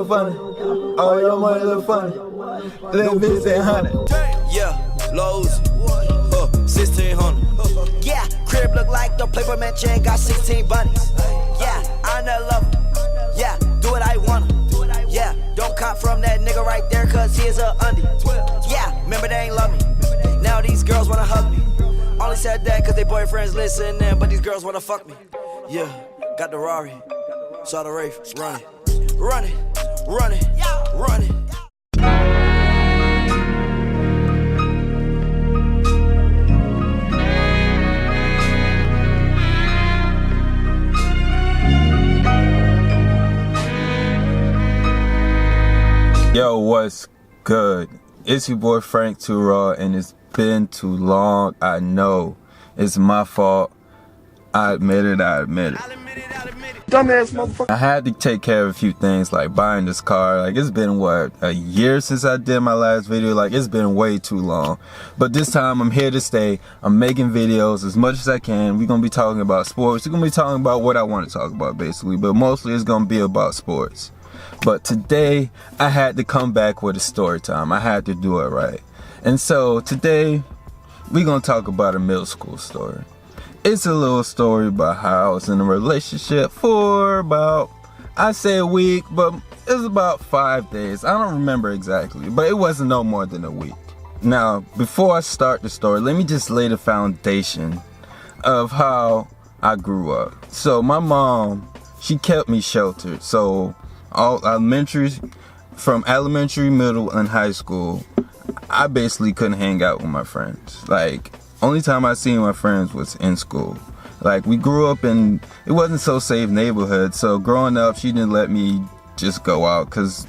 look funny. All your money look funny. Let me say 100. Yeah, Lowe's, 1600. Yeah, crib look like the Playboy Mansion, got 16 bunnies. Yeah, I never love him. Yeah, do what I wanna. Yeah, don't cop from that nigga right there, cause here's a undie. Yeah, remember they ain't love me. Now these girls wanna hug me. Only said that cause they boyfriends listening, but these girls wanna fuck me. Yeah, got the Rari, saw the Wraith, run it, run it, run it, run it. Yo, what's good? It's your boy Frank Too Raw, and it's been too long. I know it's my fault. I admit it. Dumbass motherfucker. I had to take care of a few things, like buying this car. Like, it's been what, a year since I did my last video. Like, it's been way too long. But this time I'm here to stay. I'm making videos as much as I can. We're gonna be talking about sports. We're gonna be talking about what I want to talk about, basically, but mostly it's gonna be about sports. But today I had to come back with a story time. I had to do it right. And so today we're gonna talk about a middle school story. It's a little story about how I was in a relationship for about, I say a week, but it was about 5 days. I don't remember exactly, but it wasn't no more than a week. Now, before I start the story, let me just lay the foundation of how I grew up. So my mom, she kept me sheltered. So from elementary, middle, and high school, I basically couldn't hang out with my friends. Like, only time I seen my friends was in school. Like, we grew up in, it wasn't so safe neighborhood, so growing up, she didn't let me just go out, because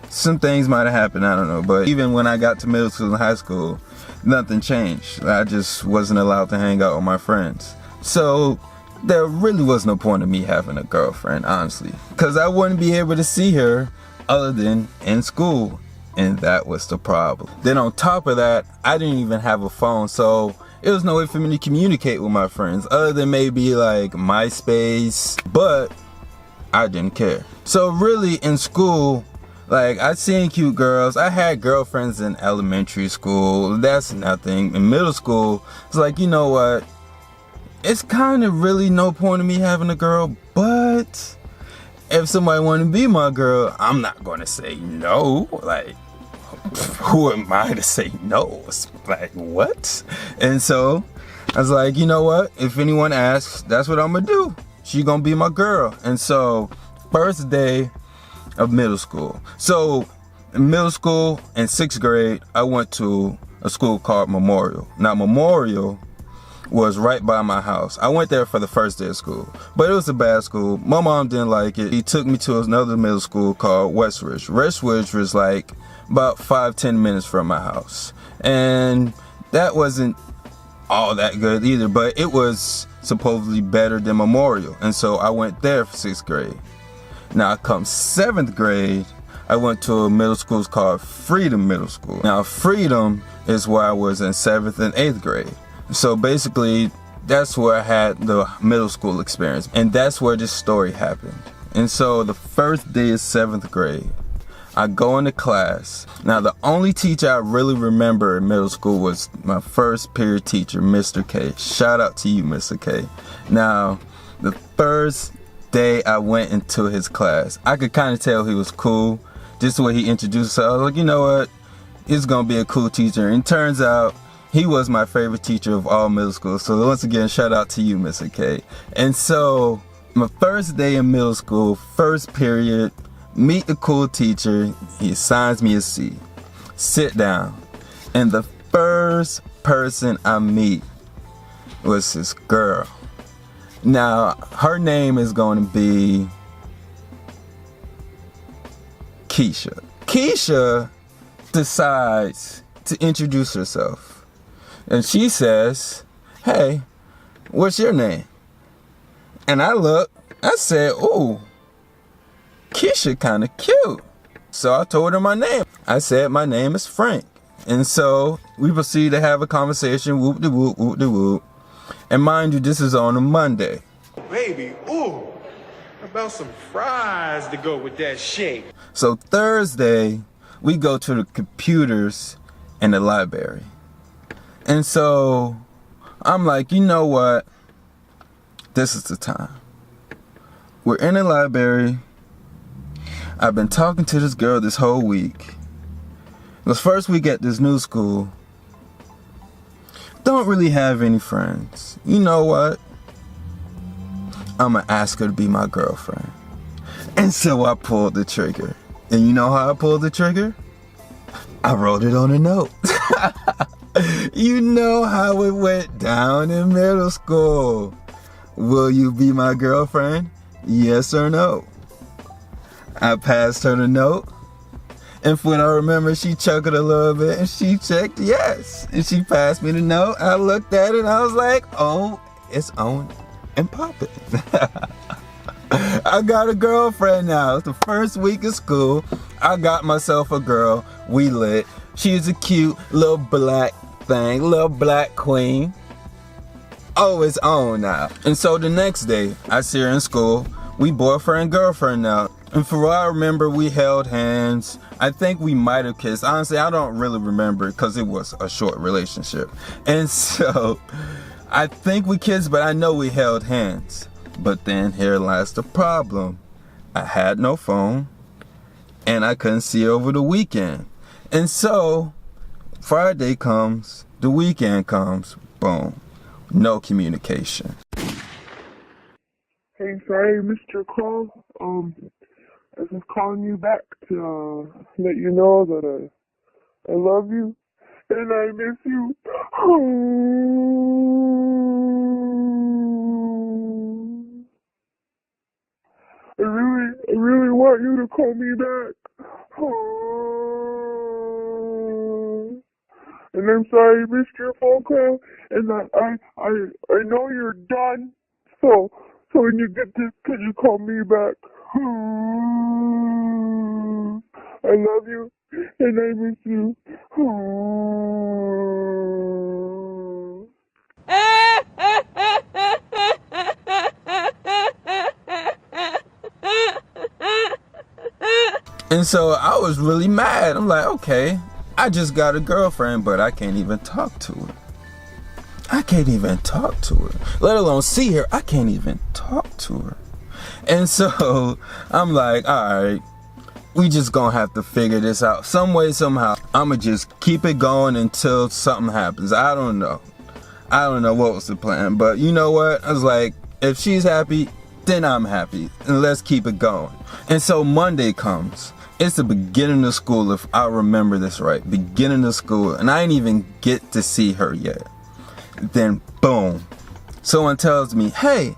some things might have happened, I don't know. But even when I got to middle school and high school, nothing changed. I just wasn't allowed to hang out with my friends. So there really was no point of me having a girlfriend, honestly, because I wouldn't be able to see her other than in school, and that was the problem. Then on top of that, I didn't even have a phone, so it was no way for me to communicate with my friends other than maybe like MySpace, but I didn't care. So really in school, like, I seen cute girls. I had girlfriends in elementary school. That's nothing. In middle school, it's like, you know what? It's kind of really no point in me having a girl, but if somebody wanted to be my girl, I'm not going to say no. Like, who am I to say no? It's like, what? And so I was like, you know what? If anyone asks, that's what I'm going to do. She going to be my girl. And so first day of middle school. So in middle school, in 6th grade, I went to a school called Memorial. Now, Memorial was right by my house. I went there for the first day of school, but it was a bad school. My mom didn't like it. He took me to another middle school called Westridge. Westridge was like about 5-10 minutes from my house, and that wasn't all that good either, but it was supposedly better than Memorial, and so I went there for 6th grade. Now, come 7th grade, I went to a middle school called Freedom Middle School. Now, Freedom is where I was in 7th and 8th grade. So basically, that's where I had the middle school experience, and that's where this story happened. And so the first day of 7th grade, I go into class. Now, the only teacher I really remember in middle school was my first period teacher, Mr. K. Shout out to you, Mr. K. Now, the first day I went into his class, I could kind of tell he was cool. Just the way he introduced himself, I was like, you know what? He's gonna be a cool teacher. And it turns out, he was my favorite teacher of all middle school. So once again, shout out to you, Mr. K. And so my first day in middle school, first period, meet the cool teacher. He assigns me a seat. Sit down. And the first person I meet was this girl. Now, her name is going to be Keisha. Keisha decides to introduce herself. And she says, hey, what's your name? And I looked, I said, ooh, Keisha kind of cute. So I told her my name. I said, my name is Frank. And so we proceeded to have a conversation, whoop-de-whoop, whoop-de-whoop. And mind you, this is on a Monday. Baby, ooh, about some fries to go with that shake. So Thursday, we go to the computers in the library. And so I'm like, you know what? This is the time. We're in the library. I've been talking to this girl this whole week. The first week at this new school. Don't really have any friends. You know what? I'm gonna ask her to be my girlfriend. And so I pulled the trigger. And you know how I pulled the trigger? I wrote it on a note. You know how it went down in middle school. Will you be my girlfriend? Yes or no? I passed her the note. And from what I remember, she chuckled a little bit and she checked yes. And she passed me the note. I looked at it and I was like, oh, it's on and popping. I got a girlfriend now. It's the first week of school. I got myself a girl. We lit. She's a cute little black thing, little black queen. Oh, it's on now. And so the next day, I see her in school. We boyfriend and girlfriend now. And for what I remember, we held hands. I think we might have kissed. Honestly, I don't really remember because it was a short relationship. And so I think we kissed, but I know we held hands. But then here lies the problem. I had no phone and I couldn't see her over the weekend. And so Friday comes, the weekend comes, boom, no communication. Hey, sorry, Mr. Call. I was just calling you back to let you know that I love you and I miss you. I really want you to call me back. And I'm sorry I missed your phone call, and I know you're done. So when you get this, could you call me back? I love you and I miss you. And so I was really mad. I'm like, okay, I just got a girlfriend, but I can't even talk to her. I can't even talk to her, let alone see her. I can't even talk to her. And so I'm like, all right, we just gonna have to figure this out some way, somehow. I'ma just keep it going until something happens. I don't know what was the plan, but you know what? I was like, if she's happy, then I'm happy, and let's keep it going. And so Monday comes. It's the beginning of school, if I remember this right. Beginning of school, and I didn't even get to see her yet. Then boom, someone tells me, hey,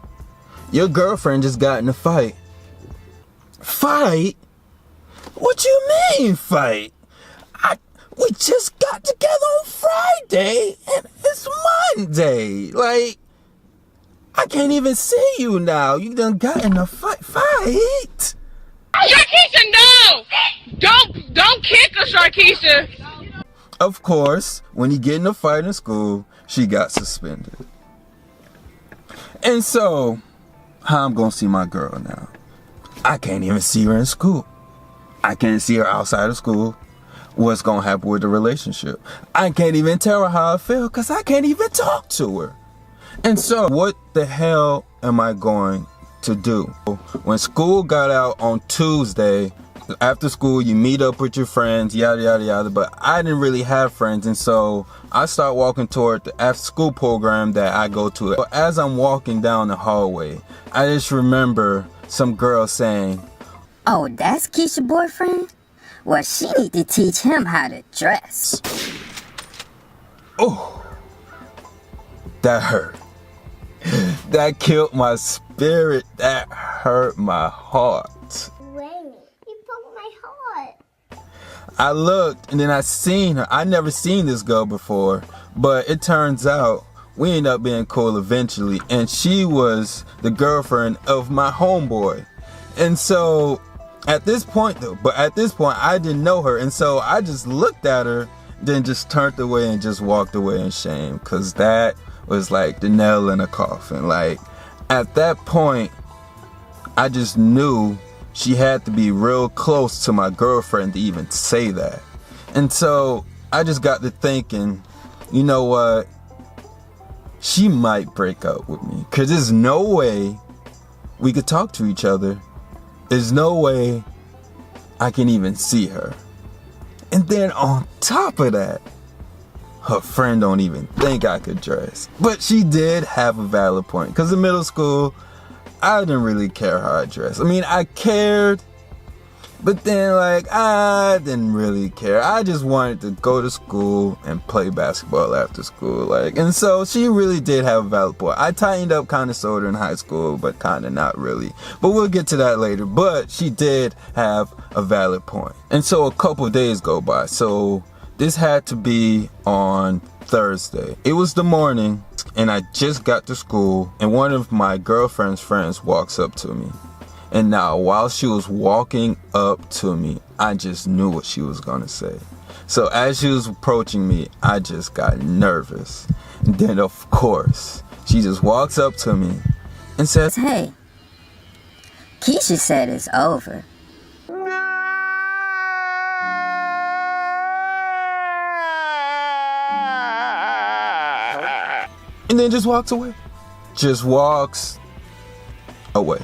your girlfriend just got in a fight. Fight? What you mean fight? We just got together on Friday and it's Monday. Like, I can't even see you now. You done got in a fight. Fight? Sharkeisha, no! Don't kick her, Sharkeisha. Of course, when you get in a fight in school, she got suspended. And so, how I'm gonna see my girl now? I can't even see her in school. I can't see her outside of school. What's gonna happen with the relationship? I can't even tell her how I feel because I can't even talk to her. And so, what the hell am I going to do? When school got out on Tuesday, after school you meet up with your friends, yada yada yada, but I didn't really have friends, and so I start walking toward the after school program that I go to. But as I'm walking down the hallway, I just remember some girl saying, oh, that's Keisha's boyfriend? Well, she need to teach him how to dress. oh, that hurt. That killed my spirit. That hurt my heart. Wait, you broke my heart. I looked and then I seen her. I never seen this girl before, but it turns out we ended up being cool eventually, and she was the girlfriend of my homeboy. And so at this point I didn't know her, and so I just looked at her, then just turned away and just walked away in shame, because that was like the nail in a coffin. Like, at that point I just knew she had to be real close to my girlfriend to even say that. And so I just got to thinking, you know what? She might break up with me, because there's no way we could talk to each other. There's no way I can even see her. And then on top of that, her friend don't even think I could dress. But she did have a valid point, because in middle school, I didn't really care how I dressed. I mean, I cared, but then like I didn't really care. I just wanted to go to school and play basketball after school. And so she really did have a valid point. I tightened up kind of sort of in high school, but kind of not really. But we'll get to that later. But she did have a valid point. And so a couple of days go by. So this had to be on Thursday. It was the morning, and I just got to school, and one of my girlfriend's friends walks up to me. And now, while she was walking up to me, I just knew what she was gonna say. So as she was approaching me, I just got nervous. And then, of course, she just walks up to me and says, "Hey, Keisha said it's over." and then just walks away. Just walks away.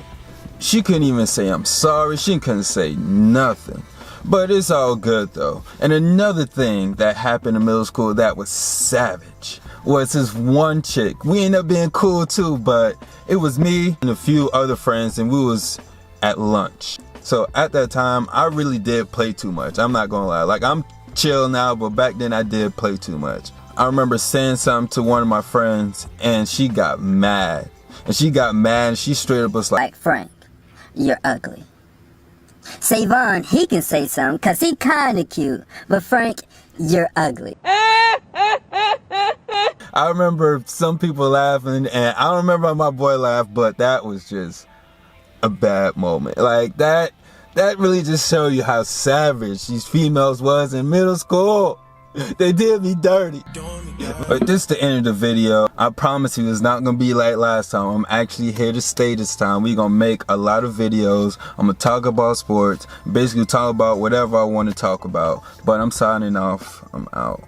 She couldn't even say I'm sorry. She couldn't say nothing. But it's all good though. And another thing that happened in middle school that was savage was this one chick. We ended up being cool too, but it was me and a few other friends, and we was at lunch. So at that time, I really did play too much. I'm not gonna lie. Like, I'm chill now, but back then I did play too much. I remember saying something to one of my friends, and she got mad. And she straight up was Like, "Frank, you're ugly." Savon, he can say something because he kind of cute. But Frank, you're ugly. I remember some people laughing, and I don't remember how my boy laughed, but that was just a bad moment. Like, that really just showed you how savage these females was in middle school. They did me dirty. But this is the end of the video. I promise you it's not gonna be like last time. I'm actually here to stay this time. We're gonna make a lot of videos. I'm gonna talk about sports, basically talk about whatever I want to talk about. But I'm signing off. I'm out.